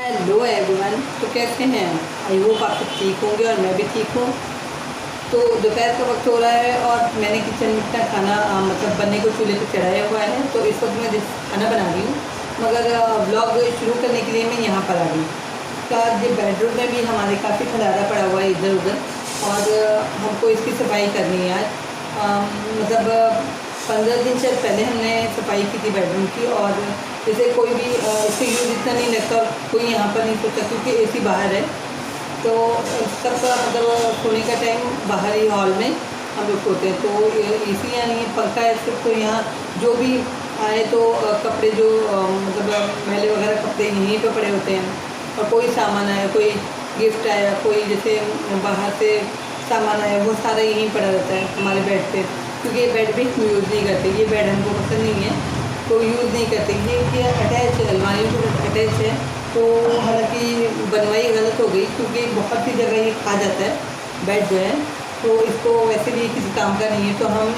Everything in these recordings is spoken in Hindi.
Hello everyone. तो कैसे हैं? आई होप आप सब ठीक होंगे और मैं भी ठीक हूँ। तो दोपहर का वक्त हो रहा है और मैंने किचन में अपना खाना मतलब बनने को चूल्हे पे चढ़ाया हुआ है। तो इस वक्त मैं खाना बना रही हूँ, मगर व्लॉग शुरू करने के लिए मैं यहाँ पर आ गई। का ये बेडरूम में भी हमारे काफ़ी खलारा पड़ा हुआ है इधर उधर, और हमको इसकी सफाई करनी है आज। मतलब 15 दिन से पहले हमने सफाई की थी बेडरूम की। और जैसे कोई भी इससे यूज़ इतना नहीं लगता, कोई यहाँ पर नहीं सोचा क्योंकि एसी बाहर है। तो सबका मतलब सोने का टाइम बाहर ही हॉल में हम लोग सोते हैं। तो एसी यानी पंखा है सिर्फ। तो यहाँ जो भी आए तो कपड़े जो मतलब मैले वगैरह कपड़े यहीं पे पड़े होते हैं। और कोई सामान आया, कोई गिफ्ट आया, कोई जैसे बाहर से सामान आया, वो सारा यहीं पड़ा रहता है हमारे बेड पे। क्योंकि ये बेड भी हम यूज़ नहीं करते, ये बेड हमको पसंद नहीं है तो यूज़ नहीं करते। ये अटैच है, अलमारियों के साथ अटैच है। तो हालांकि बनवाई गलत हो गई क्योंकि बहुत सी जगह ये खा जाता है बेड जो है। तो इसको वैसे भी किसी काम का नहीं है, तो हम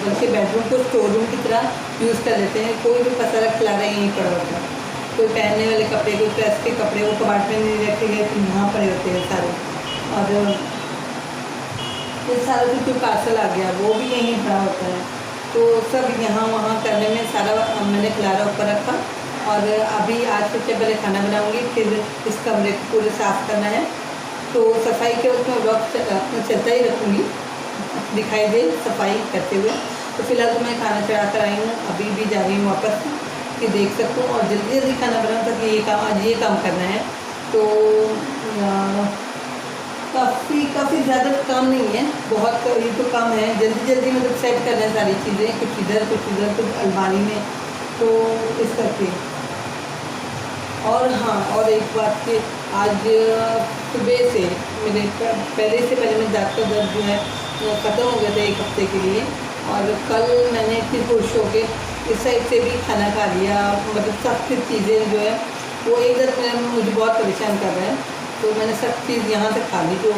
बल्कि बेडरूम को स्टोर रूम की तरह यूज़ कर लेते हैं। कोई भी पसारा खिलारा यहीं पड़ा होता है। कोई पहनने वाले कपड़े, कोई प्रेस के कपड़े वो कबाड़ में नहीं रखे गए, तो यहाँ पड़े होते हैं सारे। और ये सारा जो पार्सल आ गया वो भी यहीं पड़ा होता है। तो सब यहाँ वहाँ करने में सारा मैंने खिलारा ऊपर रखा। और अभी आज सबसे पहले खाना बनाऊंगी, फिर इस कमरे को पूरे साफ़ करना है। तो सफाई के वक्त मैं ब्लॉग अपना चलता ही रखूँगी, दिखाई दे सफाई करते हुए। तो फिलहाल तो मैं खाना चढ़ा कर आई हूँ, अभी भी जा रही हूँ वापस कि देख सकूँ और जल्दी जल्दी खाना बनाऊँ ताकि ये काम आज ये काम करना है। तो काफ़ी ज़्यादा काम नहीं है, बहुत ये तो काम है जल्दी जल्दी मतलब सेट करना है सारी चीज़ें, कुछ इधर कुछ अलमारी में। तो इस करके और हाँ, और एक बात कि आज सुबह से मेरे पहले मेरे दांत का दर्द जो है ख़त्म हो गया था एक हफ्ते के लिए। और कल मैंने इतनी खुश हो के इस साइड से भी खाना खा लिया। मतलब सब कुछ चीज़ें जो है वो एकदम मुझे बहुत परेशान कर रहा है। तो मैंने सब चीज़ यहाँ से खा ली, जो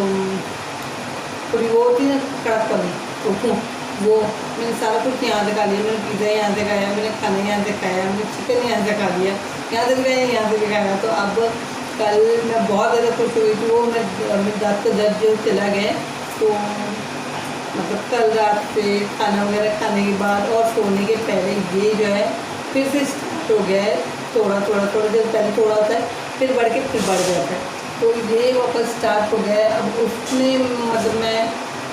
थोड़ी वो होती है ना कड़क वाली, तो वो मैंने सारा कुछ यहाँ से खा लिया। मैंने पिज़्ज़ा यहाँ से खाया, मैंने खाना यहाँ से खाया, मैंने चिकन यहाँ से खा लिया, यहाँ से भी खाया, यहाँ से भी खाया। तो अब कल मैं बहुत ज़्यादा खुश हो गई थी। वो मेरे दांत का दर्द जो चला गया। तो मतलब कल रात से खाना वगैरह खाने के बाद और सोने के पहले ये जो है फिर से स्टार्ट हो गया है। थोड़ा देर पहले थोड़ा होता है, फिर बढ़ के फिर बढ़ जाता है। तो ये वापस स्टार्ट हो गया है। अब उसमें मतलब मैं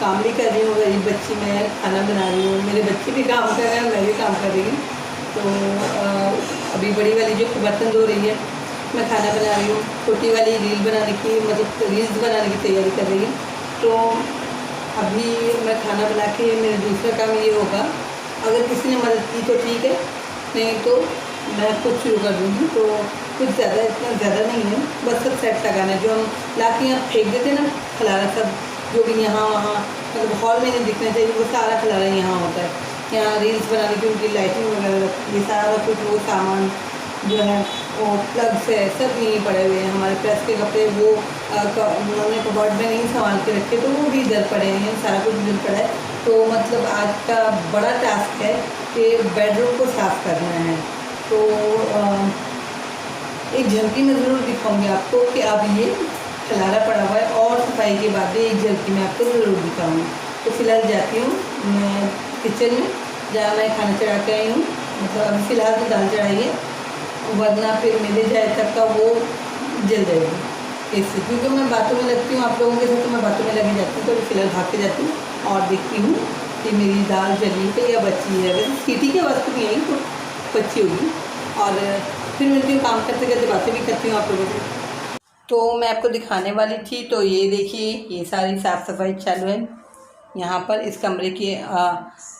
काम भी कर रही हूँ, गरीब बच्ची मैं खाना बना रही हूँ, मेरे बच्चे भी काम कर रहे हैं, मैं भी काम कर रही हूँ। तो अभी बड़ी वाली जो बर्तन धो रही है, मैं खाना बना रही हूँ। छोटी वाली रील बनाने की मतलब रील्स बनाने की तैयारी कर रही हूँ। तो अभी मैं खाना बना के मेरा दूसरा काम ये होगा, अगर किसी ने मदद की तो ठीक है, नहीं तो मैं खुद शुरू कर दूँगी। तो कुछ ज़्यादा इतना ज़्यादा नहीं है, बस सब सेट लगाना है। जो हम ला के यहाँ फेंक देते हैं ना खलारा, सब जो भी यहाँ वहाँ मतलब हॉल में नहीं दिखना चाहिए, वो सारा खलारा यहाँ होता है। यहाँ रील्स बनाने की उनकी लाइटिंग वगैरह ये सारा कुछ वो सामान जो है वो प्लग्स है सब यहीं पड़े हुए हैं। हमारे प्रेस के कपड़े वो उन्होंने कबर्ड में नहीं संभाल के रखे, तो वो भी इधर पड़े हैं, सारा कुछ इधर पड़ा है। तो मतलब आज का बड़ा टास्क है कि बेडरूम को साफ़ करना है। तो एक झलकी में ज़रूर दिखाऊंगी आपको कि अब ये खलारा पड़ा हुआ है, और सफाई के बाद एक झलकी में आपको ज़रूर दिखाऊंगी। तो फिलहाल जाती हूँ मैं किचन में, जहाँ मैं खाना चढ़ा के आई हूँ। मतलब अभी फ़िलहाल तो दाल चढ़ाई है, वरना फिर मिले जाए तक का वो जल जाएगी इससे। क्योंकि मैं बातों में लगती हूँ आप लोगों के साथ, तो मैं बातों में लगी जाती हूँ। तो फिलहाल भाग के जाती हूँ और देखती हूँ कि मेरी दाल जली है या बची है। वैसे सीटी के वक्त नहीं आई तो बची होगी। और फिर मिलती हूँ, काम करते करते बातें भी करती हूँ आप लोगों से। तो मैं आपको दिखाने वाली थी, तो ये देखिए ये सारी साफ़ सफाई चालू है यहाँ पर इस कमरे की।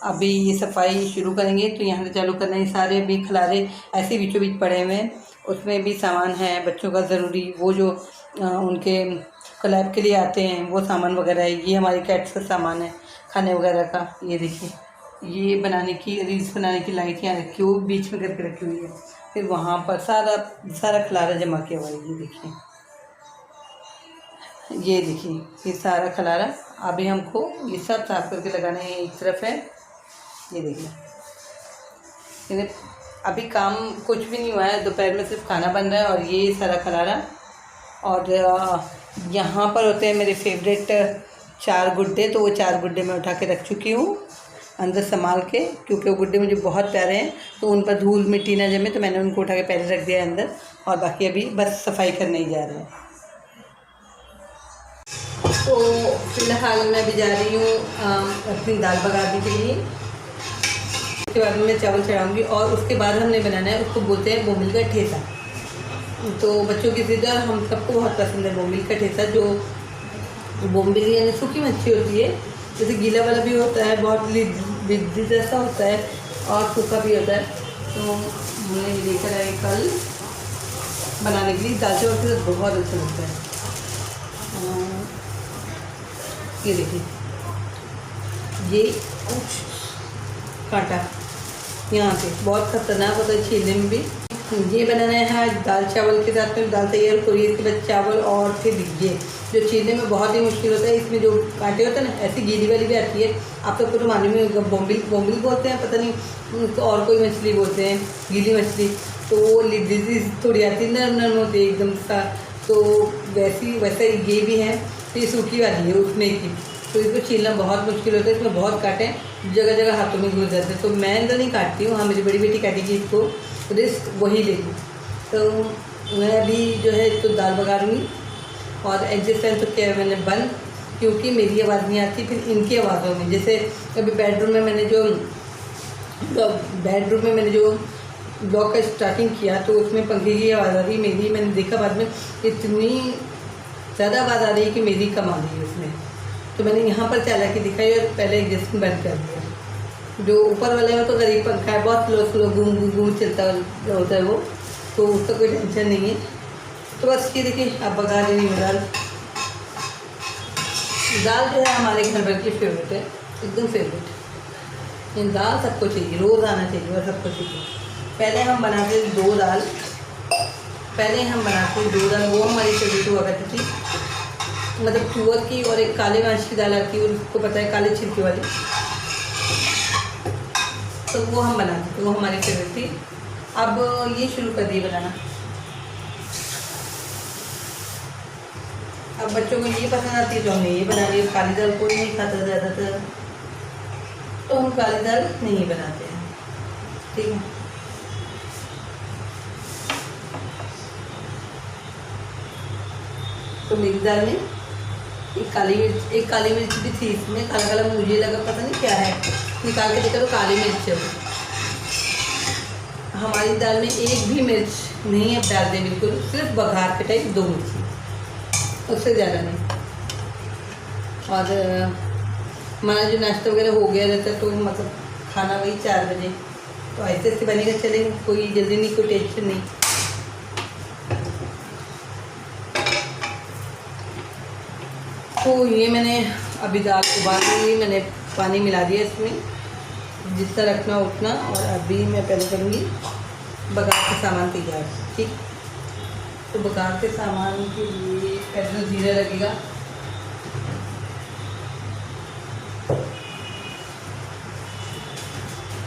अभी ये सफाई शुरू करेंगे, तो यहाँ से चालू करना है। सारे भी खलारे ऐसे बीचों बीच पड़े हुए हैं, उसमें भी सामान है बच्चों का ज़रूरी, वो जो उनके क्लैब के लिए आते हैं वो सामान वगैरह है। ये हमारी कैट्स का सामान है खाने वगैरह का। ये देखिए ये बनाने की रील्स बनाने की लाइट यहाँ रखी हुई, बीच में करके रखी हुई है। फिर वहाँ पर सारा खलारा जमा किया हुआ है। ये देखिए ये सारा खलारा अभी हमको ये सब साफ करके लगाना है। एक तरफ है, ये देखिए अभी काम कुछ भी नहीं हुआ है, दोपहर में सिर्फ खाना बन रहा है और ये सारा खरारा। और यहाँ पर होते हैं मेरे फेवरेट 4 गुड्डे, तो वो 4 गुड्डे मैं उठा के रख चुकी हूँ अंदर संभाल के, क्योंकि वो गुड्डे मुझे बहुत प्यारे हैं, तो उन पर धूल मिट्टी ना जमे, तो मैंने उनको उठा के पहले रख दिया अंदर। और बाकी अभी बस सफाई करने ही जा रहे हैं। तो फिलहाल मैं भी जा रही हूँ अपनी दाल पकाने के लिए। उसके बाद में मैं चावल चढ़ाऊँगी और उसके बाद हमने बनाना है, उसको बोलते हैं बोमिल का ठेसा। तो बच्चों की जिद, हम सबको बहुत पसंद है बोमिल का ठेसा। जो बोमिल यानी सूखी मच्छी होती है, जैसे गीला वाला भी होता है, बहुत लिद्दी जैसा होता है, और सूखा भी होता है। तो हमने लेकर आए कल बनाने के लिए, दाल चावल के साथ बहुत अच्छा लगता है। ये देखिए, ये कुछ कांटा यहाँ पे बहुत खतरनाक होता है छीलने में भी। ये बनाना है आज दाल चावल के साथ में। दाल तैयार करिए, इसके बाद चावल, और फिर ये जो छीलने में बहुत ही मुश्किल होता है। इसमें जो कांटे होते हैं ना, ऐसी गीली वाली भी आती है। आप सबको तो मालूम ही, बोम्बिल बोलते हैं, पता नहीं तो और कोई मछली बोलते हैं, गीली मछली। तो वो लिद्दी थोड़ी आती है, नरम नरम होती है एकदम सा। तो वैसा ये भी है, तो ये सूखी वाली है उसमें की। तो इसको छीलना बहुत मुश्किल होता है, इसमें बहुत कांटे जगह जगह हाथों में घुस जाते हैं। तो मैं तो नहीं काटती हूँ, हाँ मेरी बड़ी बेटी काटेगी इसको, रिस्क वही लेगी। तो मैं अभी जो है तो दाल पका दूँगी, और एग्जिट फैन तो किया मैंने बंद, क्योंकि मेरी आवाज़ नहीं आती फिर इनकी आवाज़ों में। जैसे अभी बेडरूम में मैंने जो ब्लॉग का स्टार्टिंग किया, तो उसमें पंखे की आवाज़ आ रही मेरी। मैंने देखा बाद में इतनी ज़्यादा आवाज़ आ रही है कि मेरी कम आ रही है उसमें। तो मैंने यहाँ पर चालाकी दिखाई और पहले एग्जिस्ट बंद कर दिया। जो ऊपर वाले में तो गरीब पंखा है, बहुत स्लो घूम चलता होता है वो, तो उसका कोई टेंशन नहीं है। तो बस ये देखिए, अब पका रही हूँ दाल। दाल जो है हमारे घर भर की फेवरेट है, एकदम फेवरेट। ये दाल सबको चाहिए, रोज़ आना चाहिए और सबको चाहिए। पहले हम बनाते 2 दाल, वो हमारी फेवरेट हुआ करती थी। मतलब तुअर की, और एक काले मांस की दाल आती है, और उसको पता है काले छिलके वाली, तो वो हम बनाते थे, वो हमारी फेवरेट थी। अब ये शुरू कर दिए बनाना। अब बच्चों को ये पसंद आती है तो हमने ये बना लिया। काली दाल कोई नहीं खाता ज़्यादातर, तो हम काली दाल नहीं बनाते हैं, ठीक है। तो मेरी दाल में एक काली मिर्च भी थी इसमें, काला मुझे लगा पता नहीं क्या है, निकाल के देखा तो काली मिर्च है। हमारी दाल में एक भी मिर्च नहीं है डाल दें, बिल्कुल सिर्फ बघार के टाइप 2 मिर्ची, उससे ज़्यादा नहीं। और हमारा जो नाश्ता वगैरह हो गया रहता है, तो मतलब खाना वही 4 बजे, तो ऐसे ऐसे बनेगा, चलेगा, कोई जल्दी नहीं, कोई टेंशन नहीं। तो ये मैंने अभी दाल उबाल ली, मैंने पानी मिला दिया इसमें, जितना रखना उतना। और अभी मैं पहले करूँगी बघार के सामान तैयार, ठीक। तो बघार के सामान के लिए पहले जीरा लगेगा,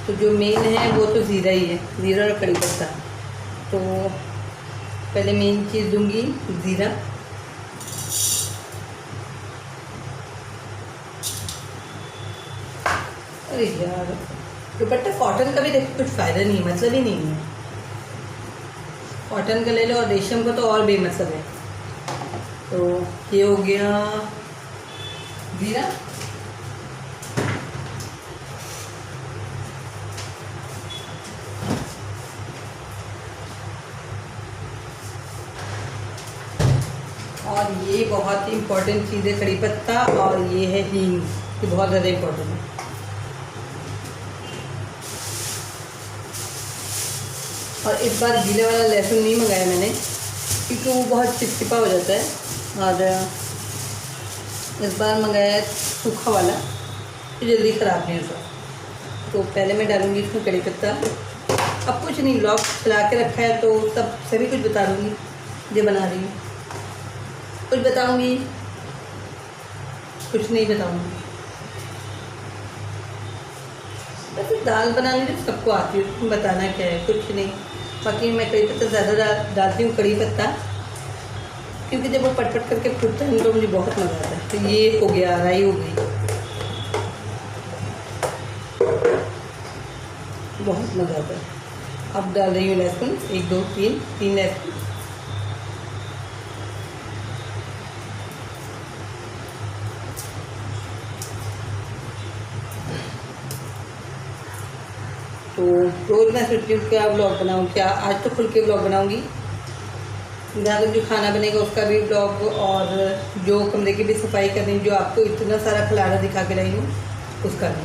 तो जो मेन है वो तो ज़ीरा ही है, ज़ीरा और कड़ी पत्ता। तो पहले मेन चीज़ दूंगी ज़ीरा, अरे यार दुपट्टा कॉटन का भी देखो कुछ फ़ायदा नहीं है, मतलब ही नहीं है। कॉटन का ले लो, और रेशम का तो और बेमतलब है। तो ये हो गया ज़ीरा, और ये बहुत ही इम्पोर्टेंट चीज़ है कड़ी पत्ता, और ये है हींग, ये बहुत ज़्यादा इम्पोर्टेंट है। और इस बार गीले वाला लहसुन नहीं मंगाया मैंने, क्योंकि वो बहुत चिपचिपा हो जाता है। और इस बार मंगाया सूखा वाला, तो जल्दी ख़राब नहीं होता। तो पहले मैं डालूँगी इसमें कड़ी पत्ता। अब कुछ नहीं, ब्लॉग चला के रखा है तो सब सभी कुछ बता दूँगी, जो बना रही हूँ कुछ बताऊँगी, कुछ नहीं बताऊँगी। वैसे दाल बनानी तो सबको आती है, उसमें बताना क्या है, कुछ नहीं। बाकी मैं कड़ी पत्ता ज़्यादा डालती हूँ, कड़ी पत्ता, क्योंकि जब वो पटपट करके फूटता है तो मुझे बहुत मज़ा आता है। तो ये हो गया, राई हो गई, बहुत मज़ा आता है। अब डाल रही हूँ लहसुन, 1 2 3 लहसुन। तो रोज़ मैं सोचती हूँ क्या ब्लॉग बनाऊँ, क्या आज तो खुल के ब्लॉग बनाऊँगी। जहाँ तक जो खाना बनेगा उसका भी ब्लॉग, और जो कमरे की भी सफाई करनी, जो आपको इतना सारा खिलाना दिखा के रही हूँ उसका भी।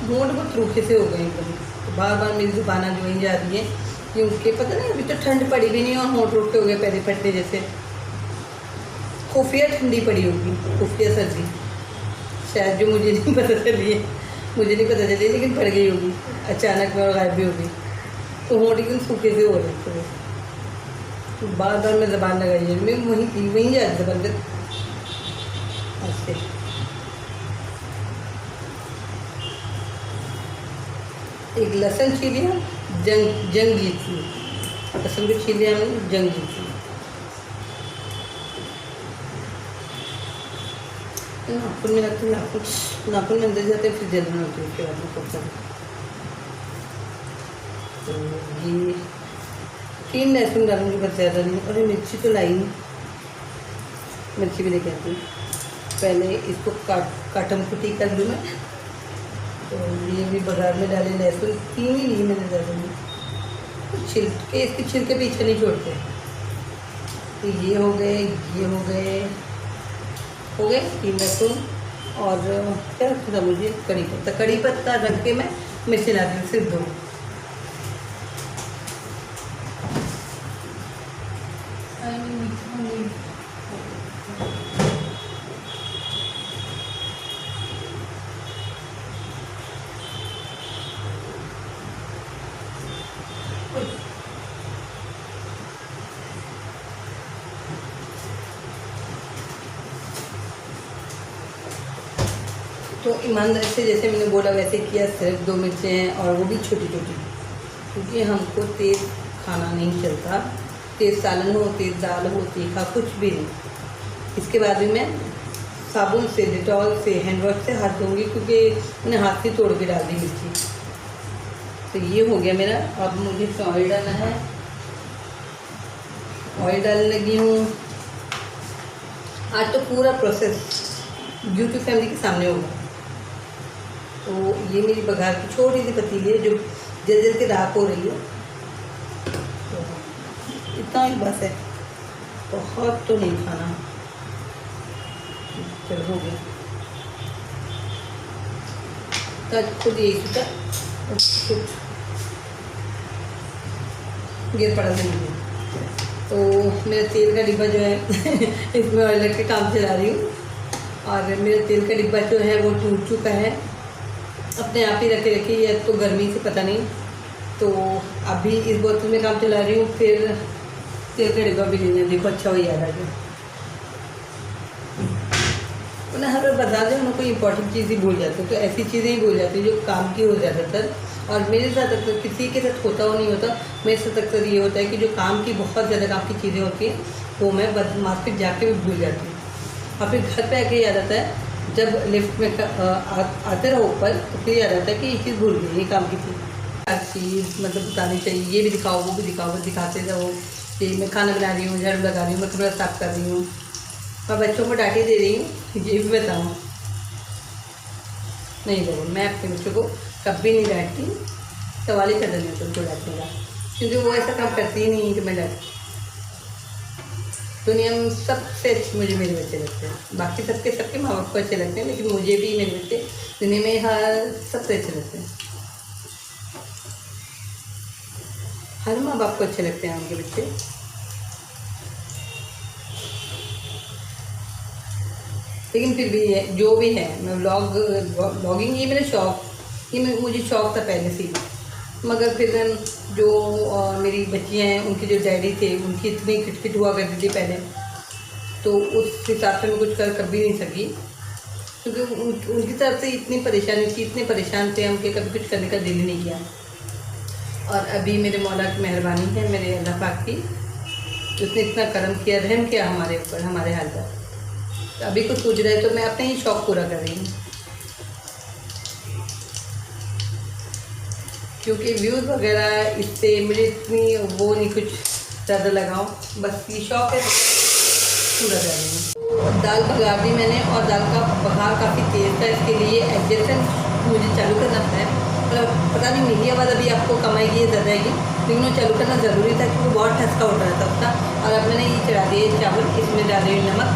होंठ बहुत रूखे से हो गए एकदम, तो बार बार मेरी जुबान जो वहीं जा रही है, क्योंकि पता नहीं अभी तो ठंड पड़ी भी नहीं और होंठ रूखे हो गए पहले फटने जैसे। खुफिया ठंडी पड़ी होगी, खुफिया सर्दी शायद, जो मुझे नहीं पता चली है, मुझे नहीं पता चली, लेकिन पड़ गई होगी अचानक में और गायब भी होगी। तो होंठ एकदम सूखे से हो रहे थे, तो बार बार मैं ज़बान लगाई है, मैं वहीं जा रही जबान तक ऐसे। एक लहसुन छीली हम, जंग जीती, लहसुन को छीले हम, जंग जीती। नाखून में रखते, नाखून में अंदर जाते हैं, फिर जलन होती है उसके बाद में खूब सारी। तो ये 3 लहसुन डालूंगी, बस ज़्यादा नहीं। और ये मिर्ची तो लाई नहीं, मिर्ची भी लेके आती हूँ। पहले इसको काटम कुटी कर लूँ मैं। तो ये भी बाजार में डाले लहसुन, 3 ही लिए मैंने ज़्यादा नहीं। तो छिलके, इसके छिलके पीछे नहीं छोड़ते। तो ये हो गए, ये हो गए 3 लहसुन। और क्या रखा था मुझे, कड़ी पत्ता रख के मैं मिर्ची ला दी, सिर्फ 2। तो ईमानदारी से जैसे मैंने बोला वैसे किया, सिर्फ 2 मिर्चें हैं और वो भी छोटी छोटी, क्योंकि हमको तेज़ खाना नहीं चलता। तेज़ सालन हो, तेज़ दाल हो, तीखा कुछ भी नहीं। इसके बाद में मैं साबुन से, डिटॉल से, हैंड वॉश से हाथ धोऊंगी, क्योंकि मैंने हाथ से तोड़ के डाल दी मिर्ची। तो ये हो गया मेरा। अब मुझे ऑयल डालना है, ऑयल डालने लगी हूँ। आज तो पूरा प्रोसेस यूट्यूब फैमिली के सामने होगा। तो ये मेरी बघार की छोटी सी पतीली है जो जल जल के राख हो रही है। तो इतना ही बस है, बहुत तो नहीं खाना। चल हो गया, तो खुद यही सोचा गिर पड़ा नहीं। तो मेरा तेल का डिब्बा जो है इसमें ऑयल रख के काम चला रही हूँ, और मेरा तेल का डिब्बा जो है वो टूट चुका है। अपने आप ही रखे ये तो गर्मी से पता नहीं। तो अभी इस बोतल में काम चला रही हूँ, फिर तेल का डिब्बा भी लेना। देखो अच्छा वही याद आ गया। उन्हें हर बार बता दें, उन्हें कोई इंपॉर्टेंट चीज़ ही भूल जाती है। तो ऐसी चीज़ें ही भूल जाती है जो काम की हो ज़्यादातर। और मेरे साथ अक्सर किसी के साथ होता हो नहीं होता, मेरे साथ अक्सर ये होता है कि जो काम की, बहुत ज़्यादा काम की चीज़ें होती हैं वो मैं मार्केट जाके भी भूल जाती हूँ। और फिर घर पे आके याद आता है, जब लिफ्ट में आते रहो ऊपर, तो फिर याद आता है कि ये चीज़ भूल गई, ये काम की थी। हर चीज़ मतलब बतानी चाहिए, ये भी दिखाओ, वो भी दिखाओ, बस दिखाते रहो कि मैं खाना बना रही हूँ, झाड़ू लगा रही हूँ, मैं कमरा साफ़ कर रही हूँ, मैं बच्चों को डांटे दे रही हूँ, ये भी बताऊँ। नहीं देखो, मैं अपने बच्चों को कभी नहीं डांटती, सवाल ही कर देने उनको डांटने का, क्योंकि वो ऐसा काम करती ही नहीं है कि मैं डांटती। दुनिया में सबसे अच्छे मुझे मेरे बच्चे लगते हैं। बाकी सबके माँ बाप को अच्छे लगते हैं, लेकिन मुझे भी मेरे बच्चे दुनिया में हर सबसे अच्छे लगते हैं। हर माँ बाप को अच्छे लगते हैं उनके बच्चे। लेकिन फिर भी है, जो भी है, मैं व्लॉगिंग ये मेरा शौक, ये मुझे शौक था पहले से ही। मगर फिर जो मेरी बच्चियाँ हैं, उनके जो डैडी थे, उनकी इतनी खिटखिट हुआ करती थी पहले, तो उस हिसाब से मैं कुछ कर कभी नहीं सकी, क्योंकि उनकी तरफ से इतनी परेशानी थी, इतने परेशान थे हम कि कभी कुछ करने का दिल ही नहीं किया। और अभी मेरे मौला की मेहरबानी है, मेरे अल्लाह पाक की, उसने इतना करम किया, रहम किया हमारे ऊपर, हमारे हाल पर। तो अभी कुछ पूछ रहे तो मैं अपने ही शौक़ पूरा कर रही हूँ, क्योंकि व्यूज़ वगैरह इससे मुझे इतनी वो नहीं कुछ ज़्यादा लगाओ, बस ये शौक़ है पूरा कर रही हूँ। दाल बघार दी मैंने, और दाल का बघार काफ़ी तेज़ था, इसके लिए एडजस्टमेंट मुझे चालू करना पड़ा है। मतलब पता नहीं मेरी आवाज़ अभी आपको कम आएगी या ज़्यादा आएगी, लेकिन वो चालू करना ज़रूरी था क्योंकि बहुत ठसका उठ रहा था उसका। और अब मैंने ये चढ़ा दिए चावल, इसमें डाल रही हूँ नमक,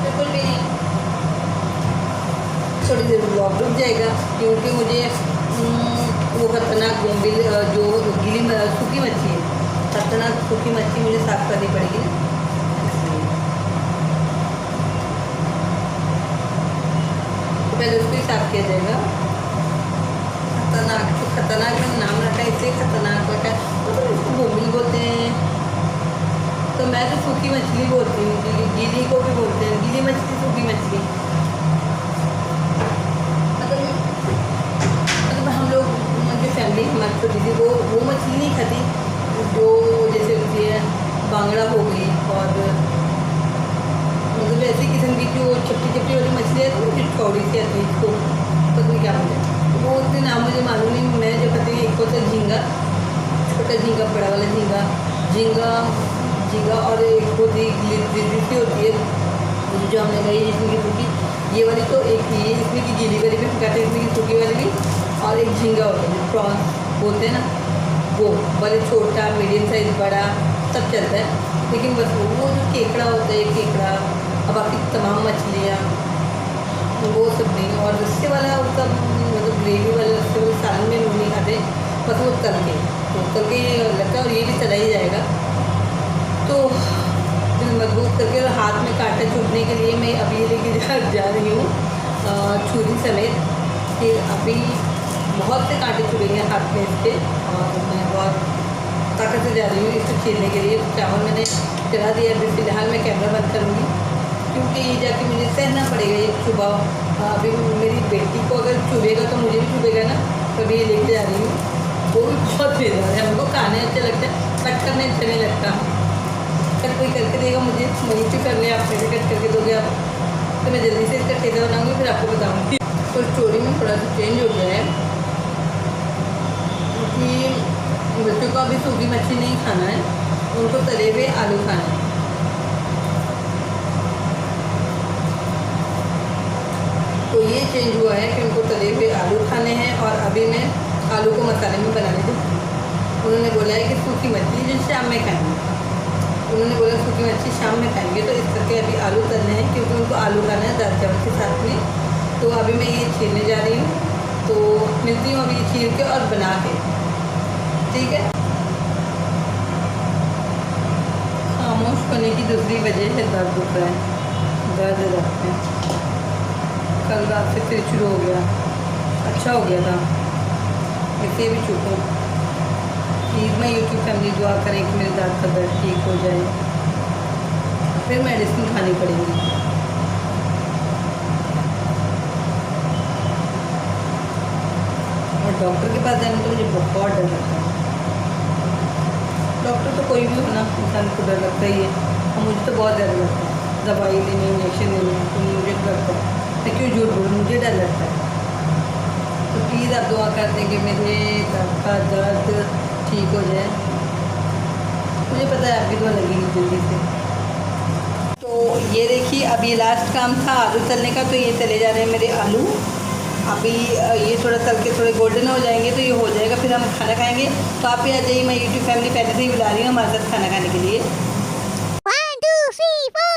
बिल्कुल भी नहीं, थोड़ी देर ब्लॉग रुक जाएगा, क्योंकि मुझे वो खतरनाक बोम्बिल जो गीली सूखी मच्छी है, खतरनाक सूखी मच्छी मुझे साफ़ करनी पड़ेगी ना, तो पहले उसको ही साफ़ किया जाएगा। खतरनाक, तो खतरनाक का नाम रखा है, इसलिए खतरनाक रखा है, तो इसको बोम्बिल बोलते हैं। तो मैं तो सूखी मछली बोलती हूँ, गीली को भी बोलते हैं, गीली मछली, सूखी मछली। मतलब हम लोग जो फैमिली हमारी छोटी थी वो मछली नहीं खाती, जो जैसे होती है बांगड़ा हो गई, और मतलब ऐसी किस्म की जो चपटी चपटी वाली मछली है, तो जो चौड़ी सी आती है, इसको पता नहीं क्या बोलते हैं, वो उसके नाम मुझे मालूम नहीं। मैं जो कहती हूँ, एक होता है झींगा, छोटा झींगा, बड़ा वाला झींगा, झींगा झींगा, और एक होती सी होती है जो हमने कही जिसमें की सूखी, ये वाली तो एक ही है, इसमें की गीली वाली भी खाते हैं, इसमें की सूखी वाली भी, और एक झींगा होता है प्रॉन बोलते हैं ना, वो भले छोटा, मीडियम साइज, बड़ा सब चलता है, लेकिन बस वो जो केकड़ा होता है, केकड़ा, अब बाकी तमाम मछलियाँ वो सब नहीं। और रस्से वाला उसका मतलब ग्रेवी वाला रस्से वाले सालन में लोग नहीं खाते, बस वो तल के, तो तल के लगता है, और ये भी तला ही जाएगा, तो मजबूत करके और हाथ में कांटा चुभने के लिए मैं अभी ये लेके जा रही हूँ छुरी समेत, कि अभी बहुत से कांटे चुभेंगे हाथ में इसके, और मैं बहुत ताकत से जा रही हूँ इसको छीलने के लिए। चावल मैंने चला दिया, अभी फिलहाल मैं कैमरा बंद करूँगी, क्योंकि ये जाके मुझे सहना पड़ेगा ये चुभाव। अभी मेरी बेटी को अगर चुभेगा तो मुझे भी चुभेगा ना, कभी ये लेके जा रही हूँ, वो भी बहुत बेजार है, हमको खाने अच्छा लगता है, कट करने अच्छा नहीं लगता। कट कोई करके देगा मुझे, वहीं से कर ले, आप मेरे कट करके दोगे आप, तो मैं जल्दी से इसका ठेका बनाऊँगी, फिर आपको बताऊँगी। तो स्टोरी में थोड़ा सा चेंज हो गया है, क्योंकि बच्चों को अभी सूखी मच्छली नहीं खाना है, उनको तले हुए आलू खाना है। तो ये चेंज हुआ है कि उनको तले हुए आलू खाने हैं, और अभी मैं आलू को मसाले में बनाने दूँ। उन्होंने बोला है कि सूखी मछली जो शाम में खाएंगे, उन्होंने बोला सूखी मच्छी शाम में खाएंगे, तो इस करके अभी आलू तलने हैं, क्योंकि उनको आलू खाना है दाल चावल के साथ में। तो अभी मैं ये छीलने जा रही हूँ, तो मिलती हूँ अभी ये छील के और बना के, ठीक है। खामोश होने की दूसरी वजह है दर्द उठ रहा है, दर्द रखते हैं, कल रात से फिर शुरू हो गया, अच्छा हो गया था, इससे भी चुप हूँ। प्लीज़ मैं यूट्यूब फैमिली दुआ करें कि मेरे दांत का दर्द ठीक हो जाए, फिर मेडिसिन खानी पड़ेगी। और डॉक्टर के पास जाने तो मुझे बहुत डर लगता है। डॉक्टर तो कोई भी हो ना, इंसान को डर लगता ही है, और मुझे तो बहुत डर लगता है दवाई लेने, इंजेक्शन लेने, तो मुझे लगता है, मैं क्यों झूठ बोलूँ, मुझे डर लगता है। तो प्लीज़ आप दुआ कर दें कि मेरे दांत का दर्द ठीक हो जाए, मुझे पता है आपकी दुआ लगेगी जल्दी से। तो ये देखिए, अब ये लास्ट काम था आलू तलने का, तो ये तले जा रहे हैं मेरे आलू। अभी ये थोड़ा तल के थोड़े गोल्डन हो जाएंगे तो ये हो जाएगा, फिर हम खाना खाएंगे। तो आप भी आ जाइए, मैं यूट्यूब फैमिली पहले से ही बुला रही हूँ हमारे साथ खाना खाने के लिए। 1 2 3 4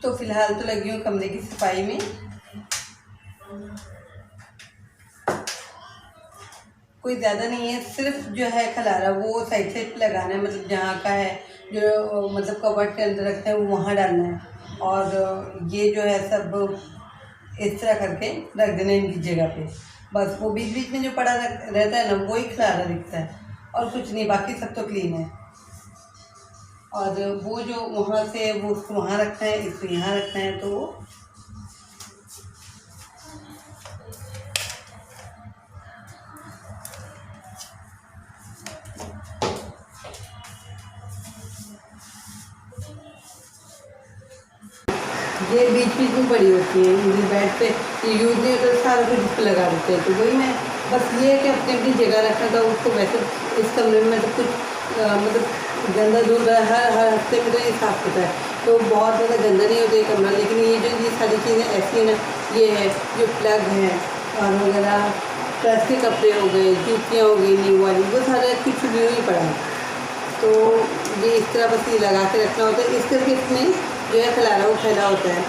तो फ़िलहाल तो लगी हूँ कमरे की सफाई में। कोई ज़्यादा नहीं है, सिर्फ जो है खलारा वो साइड साइड पे लगाना है, मतलब जहाँ का है जो मतलब कवर्ड के अंदर रखते हैं वो वहाँ डालना है। और ये जो है सब इस तरह करके रख देना इनकी जगह पे। बस वो बीच बीच में जो पड़ा रहता है ना, वही खलारा दिखता है और कुछ नहीं, बाकी सब तो क्लीन है। और वो जो वहाँ से वो उसको वहाँ रखना है, इसको यहाँ रखना है, तो वो ये बीच बीच में पड़ी होती है मेरी बेड पे, ये यूज़ नहीं होता, सारा कुछ इस पर लगा देते हैं। तो वही मैं बस ये है कि अपनी अपनी जगह रखना था उसको। वैसे इस कमरे में मतलब कुछ मतलब गंदा धूल रहा है, हर हफ्ते में तो ये साफ़ होता है, तो बहुत ज़्यादा गंदा नहीं होता ये कमरा। लेकिन ये जो ये सारी चीज़ें ऐसी है ना, ये है जो प्लग है और वगैरह, प्रेस के कपड़े हो गए, जूतियाँ हो गई न्यू वाली, वो सारा कुछ न्यू ही पड़ा है। तो ये इस तरह बस ये लगा के रखना होता है। इस करके इसमें जो है खलारा वो फैला होता है।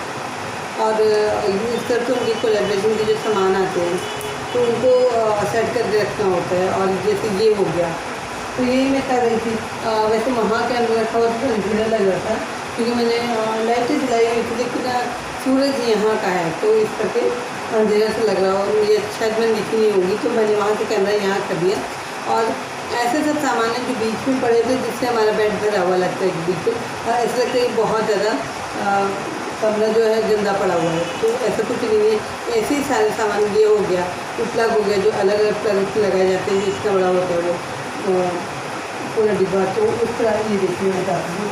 और इस करके उनके कोलैबोरेशन के जो सामान आते हैं तो उनको सेट करके रखना होता है। और जैसे ये हो गया, तो यही मैं कर रही थी। वैसे वहाँ के अंदर रखा हुआ तो अंधेरा लग रहा था, क्योंकि मैंने लाइटें जलाई हुई थी, लेकिन सूरज यहाँ का है तो इस करके अंधेरा से लग रहा हो, मुझे शायद मैंने दिखी नहीं होगी, तो मैंने वहाँ से कैमरा यहाँ कर दिया। और ऐसे सब सामान हैं जो बीच में पड़े थे, जिससे हमारा बेड भरा हुआ लगता है बीच में, और ऐसा लगता है कि बहुत ज़्यादा कमरा जो है गंदा पड़ा हुआ है। तो ऐसा कुछ नहीं है, ऐसे ही सारे सामान, ये हो गया, प्लग हो गया जो अलग अलग प्लग लगाए जाते हैं, जितना बड़ा होता है वो पूरा डिब्बा, तो उस तरह ये देखिए मैं बताती हूँ।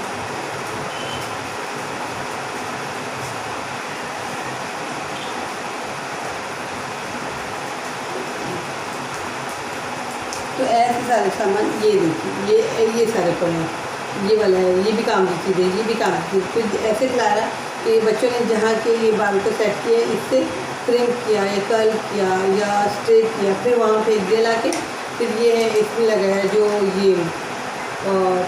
तो ऐसे सारे सामान ये देखिए, ये सारे पड़े हैं, ये वाला है, ये भी काम की चीज़ है, ये भी काम की चीज़। तो ऐसे खिलाया कि बच्चों ने जहाँ के ये बाल को सेट किया, इससे क्रिम किया या कर्ल किया या स्ट्रेट किया, फिर वहाँ पे एक ला के फिर ये है इसमें लगाया जो ये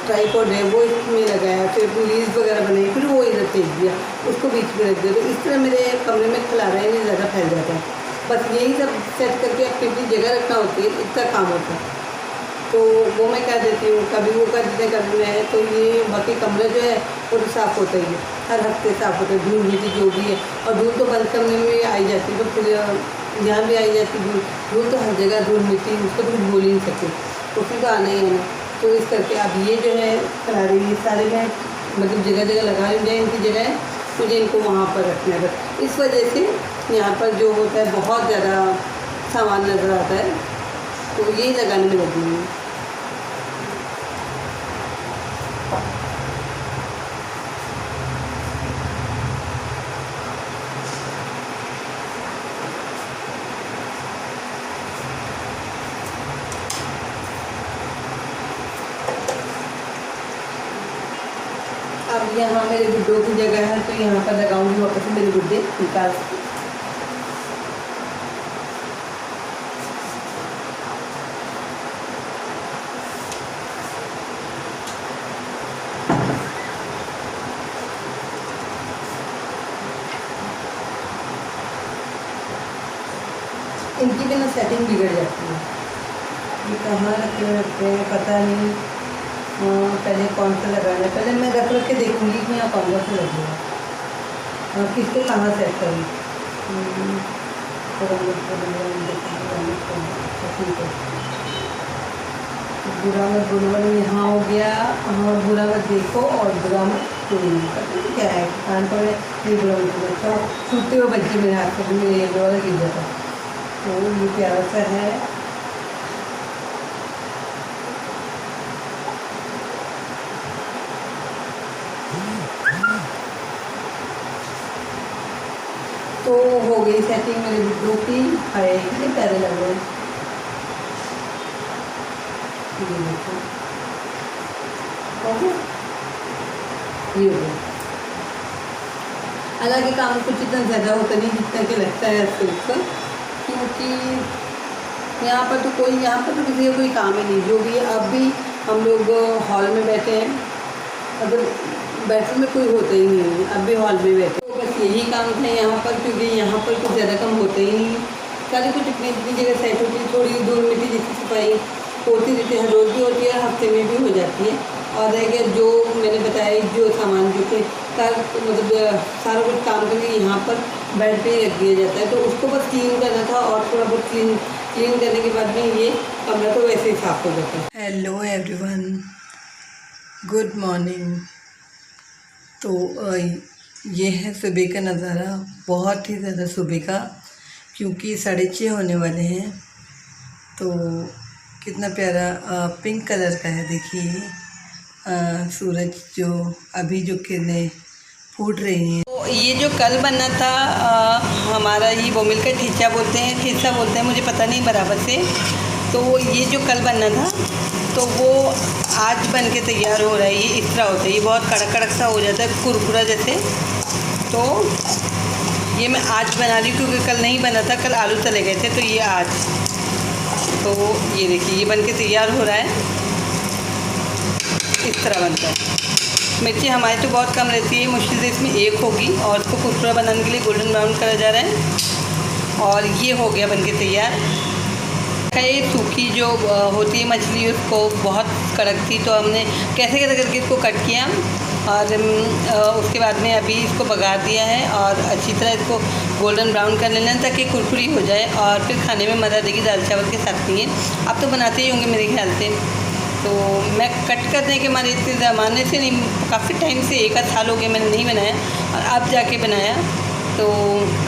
ट्राईपॉड है वो इसमें लगाया, फिर पुलिस वगैरह बनाई, फिर वो इधर फेंक दिया, उसको बीच में रख दिया। तो इस तरह मेरे कमरे में खिलारा नहीं ज़्यादा फैल जाता है। बस यही सब सेट करके अपनी जगह रखना होती है, इतना काम होता है। तो वो मैं कर देती हूँ, कभी वो कर देते हैं, कभी मैं। तो ये बाकी कमरा जो है वो तो साफ़ होता ही है, हर हफ्ते साफ़ होता है, धूल मिट्टी जो भी है। और धूल तो बंद करने में आई जाती है, तो फिर यहाँ भी आई जाती है धूल तो हर जगह धूल मिट्टी, उसको तो कुछ बोल ही नहीं सकते, उसमें तो आना ही आना। तो इस करके अब ये जो है खिलाड़ी ये सारे मैं मतलब जगह जगह लगा लूँ, इनकी जगह है, मुझे इनको वहाँ पर रखना है। बस इस वजह से यहाँ पर जो होता है बहुत ज़्यादा सामान नज़र आता है, तो यही लगाने में लगी हूँ। अब यहाँ मेरे गुड्डों की जगह है, तो यहाँ पर लगाऊंगी वापस से मेरे गुड्डे निकाल के। इनकी भी ना सेटिंग बिगड़ जाती है, ये कहाँ रखते हैं पता नहीं। पहले कौन सा लगाना है, पहले मैं रख के देखूंगी कि यहाँ कौन सा लगेगा, किसको कहाँ सेट करूँ। बुरा मत बोलो, यहाँ हो गया। हाँ, बुरा मत देखो और बुरा मत बोलो, क्या है कान पर ये बुरा मत बोलो। अच्छा छूटते हुए बच्चे मेरे हाथ पर मेरे ये वाला गिर जाता, तो ये प्यारा सा है। तो हो गई सेटिंग मेरे गुड्डों की। हाय कितने प्यारे लग रहे हैं, ये देखो हो गया, ये हो गया। हालांकि काम कुछ इतना ज़्यादा होता नहीं जितना कि लगता है सिर्फ, क्योंकि यहाँ पर तो किसी का कोई काम ही नहीं। जो भी अब भी हम लोग हॉल में बैठे हैं, अगर बेडरूम में कोई होता ही नहीं है, अब भी हॉल में बैठे। तो यही काम था यहाँ पर, क्योंकि यहाँ पर कुछ ज़्यादा काम होता ही नहीं। सारे कुछ इतनी इतनी जगह सेट होती है, थोड़ी दूर में भी जिसकी सफाई होती रहती है, हर रोज़ भी होती है, हफ्ते में भी हो जाती है। और रह गया जो मैंने बताया, जो सामान जो कि मतलब सारा कुछ काम करके यहाँ पर बेड पे ही रख दिया जाता है, तो उसको बस क्लीन करना था। और थोड़ा बहुत क्लीन करने के बाद में ये कमरा तो वैसे ही साफ़ हो जाता है। Hello everyone, good morning. तो ये है सुबह का नज़ारा, बहुत ही ज़्यादा सुबह का, क्योंकि 6:30 होने वाले हैं। तो कितना प्यारा पिंक कलर का है, देखिए सूरज जो अभी जो किरणें फूट रही हैं। तो ये जो कल बनना था हमारा, ये बोमिल का ठीचा बोलते हैं, मुझे पता नहीं बराबर से। तो ये जो कल बनना था तो वो आज बन के तैयार हो रहा है। ये इस तरह होता है, ये बहुत कड़क कड़क सा हो जाता है, कुरकुरा जैसे। तो ये मैं आज बना रही हूँ, क्योंकि कल नहीं बना था, कल आलू तले गए थे, तो ये आज। तो ये देखिए, ये बन के तैयार हो रहा है, इस तरह बनता है। मिर्ची हमारी तो बहुत कम रहती है, मुश्किल से इसमें एक होगी, और इसको कुरकुरा बनाने के लिए गोल्डन ब्राउन करा जा रहा है। और ये हो गया बन के तैयार। ये सूखी जो होती है मछली, उसको बहुत कड़क थी, तो हमने कैसे कैसे करके इसको कट किया, और उसके बाद में अभी इसको बघार दिया है, और अच्छी तरह इसको गोल्डन ब्राउन कर लेना ताकि कुरकुरी हो जाए, और फिर खाने में मज़ा देगी दाल चावल के साथ में। आप तो बनाते ही होंगे मेरे ख्याल से। तो मैं कट करने के मारे इतने ज़माने से नहीं, काफ़ी टाइम से, 1 आध साल हो गया मैंने नहीं बनाया, और अब जाके बनाया। तो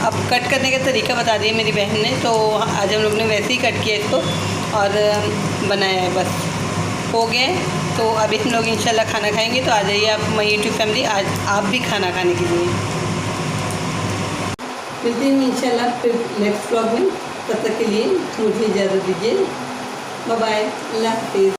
अब कट करने का तरीका बता दिया मेरी बहन ने, तो आज हम लोग ने वैसे ही कट किया इसको और बनाया है, बस हो गया। तो अभी हम लोग इंशाल्लाह खाना खाएंगे। तो आ जाइए आप माय यूट्यूब फैमिली, आज आप भी खाना खाने के लिए। मिलते हैं इंशाल्लाह फिर नेक्स्ट व्लॉग में, तब तक के लिए मुझे इजाज़त दीजिए। बाय बाय, अल्लाह हाफिज़।